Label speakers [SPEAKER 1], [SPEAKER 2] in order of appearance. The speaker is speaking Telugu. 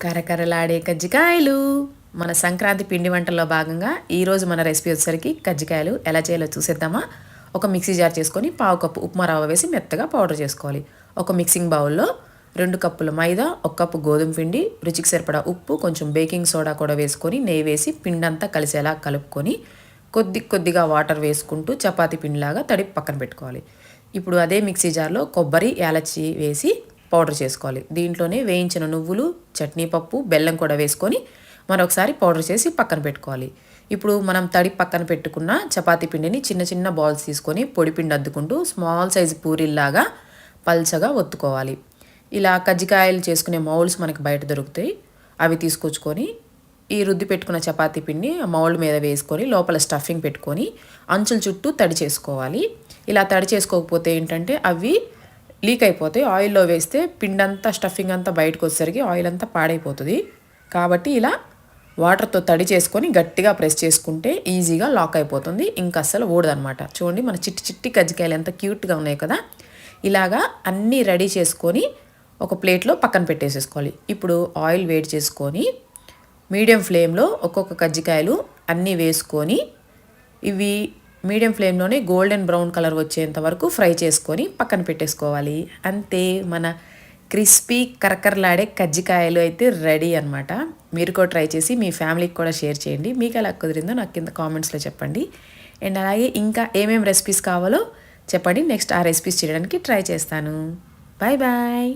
[SPEAKER 1] కరకరలాడే కజ్జికాయలు. మన సంక్రాంతి పిండి వంటల్లో భాగంగా ఈరోజు మన రెసిపీ వచ్చేసరికి కజ్జికాయలు ఎలా చేయాలో చూసేద్దామా. ఒక మిక్సీ జార్ చేసుకొని పావు కప్పు ఉప్మా రవ్వ వేసి మెత్తగా పౌడర్ చేసుకోవాలి. ఒక మిక్సింగ్ బౌల్లో 2 కప్పుల మైదా, 1 కప్పు గోధుమ పిండి, రుచికి సరిపడా ఉప్పు, కొంచెం బేకింగ్ సోడా కూడా వేసుకొని నెయ్యి వేసి పిండంతా కలిసేలా కలుపుకొని కొద్దిగా వాటర్ వేసుకుంటూ చపాతీ పిండిలాగా తడిపి పక్కన పెట్టుకోవాలి. ఇప్పుడు అదే మిక్సీ జార్లో కొబ్బరి, యాలచ్చి వేసి పౌడర్ చేసుకోవాలి. దీంట్లోనే వేయించిన నువ్వులు, చట్నీ పప్పు, బెల్లం కూడా వేసుకొని మరొకసారి పౌడర్ చేసి పక్కన పెట్టుకోవాలి. ఇప్పుడు మనం తడి పక్కన పెట్టుకున్న చపాతీ పిండిని చిన్న చిన్న బాల్స్ తీసుకొని పొడి పిండి అద్దుకుంటూ స్మాల్ సైజు పూరీల్లాగా పల్చగా ఒత్తుకోవాలి. ఇలా కజ్జికాయలు చేసుకునే మౌల్డ్స్ మనకి బయట దొరుకుతాయి. అవి తీసుకొచ్చుకొని ఈ రుద్ది పెట్టుకున్న చపాతీ పిండి మౌల్డ్ మీద వేసుకొని లోపల స్టఫింగ్ పెట్టుకొని అంచుల చుట్టూ తడి చేసుకోవాలి. ఇలా తడి చేసుకోకపోతే ఏంటంటే అవి లీక్ అయిపోతాయి. ఆయిల్లో వేస్తే పిండంతా స్టఫింగ్ అంతా బయటకు వచ్చేసరికి ఆయిల్ అంతా పాడైపోతుంది. కాబట్టి ఇలా వాటర్తో తడి చేసుకొని గట్టిగా ప్రెస్ చేసుకుంటే ఈజీగా లాక్ అయిపోతుంది. ఇంకా అస్సలు ఊడదనమాట. చూడండి మన చిట్టి చిట్టి కజ్జికాయలు ఎంత క్యూట్గా ఉన్నాయి కదా. ఇలాగా అన్నీ రెడీ చేసుకొని ఒక ప్లేట్లో పక్కన పెట్టేసేసుకోవాలి. ఇప్పుడు ఆయిల్ వేడి చేసుకొని మీడియం ఫ్లేమ్లో ఒక్కొక్క కజ్జికాయలు అన్నీ వేసుకొని ఇవి మీడియం ఫ్లేమ్లోనే గోల్డెన్ బ్రౌన్ కలర్ వచ్చేంత వరకు ఫ్రై చేసుకొని పక్కన పెట్టేసుకోవాలి. అంతే, మన క్రిస్పీ కరకరలాడే కజ్జికాయలు అయితే రెడీ అనమాట. మీరు కూడా ట్రై చేసి మీ ఫ్యామిలీకి కూడా షేర్ చేయండి. మీకు ఎలా కుదిరిందో నాకు కింద కామెంట్స్లో చెప్పండి. అండ్ అలాగే ఇంకా ఏమేమి రెసిపీస్ కావాలో చెప్పండి. నెక్స్ట్ ఆ రెసిపీస్ చేయడానికి ట్రై చేస్తాను. Bye bye.